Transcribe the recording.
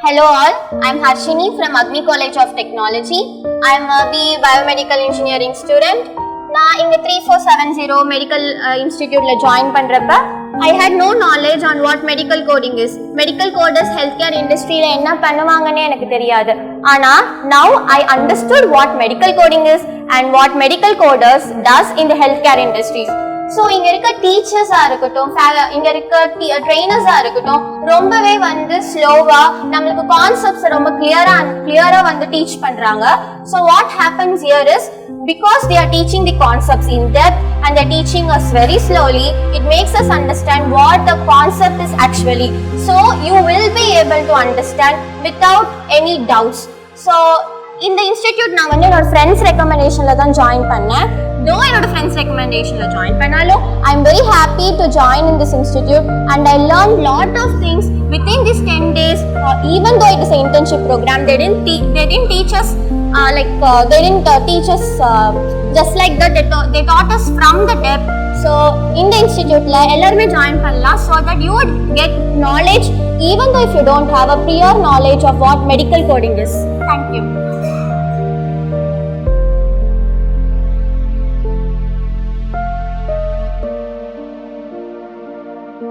Hello all, I am Harshini from Agni College of Technology. I am the biomedical engineering student. நான் இங்க 3470 medical instituteல join பண்றப்ப I had no knowledge on what medical coding is. Medical coders healthcare industryல என்ன பண்ணுவாங்கன்னே எனக்கு தெரியாது. ஆனா now I understood what medical coding is and what medical coders does in the healthcare industries. So இங்கே இருக்க டீச்சர்ஸாக இருக்கட்டும், இங்கே இருக்க ட்ரெயினர்ஸாக இருக்கட்டும், ரொம்பவே வந்து ஸ்லோவாக நம்மளுக்கு கான்செப்ட்ஸை ரொம்ப கிளியராக வந்து டீச் பண்ணுறாங்க. So what happens here is because they are teaching the concepts in depth and they are teaching us very slowly, it makes us understand what the concept is actually. So you will be able to understand without any doubts. So இந்த institute நான் வந்து என்னோட friends ரெக்கமெண்டேஷனில் தான் join பண்ணேன். though என்னோட friends ரெக்கமெண்டேஷனில் join பண்ணாலும் I am very happy to join in this institute and I learned lot of things within these 10 days. Even though it is an internship program, they didn't teach us just like that. They taught us from the depth. So in the instituteல எல்லாருமே join பண்ணலாம் so that you would get knowledge even though if you don't have a prior knowledge of what medical coding is. Thank you.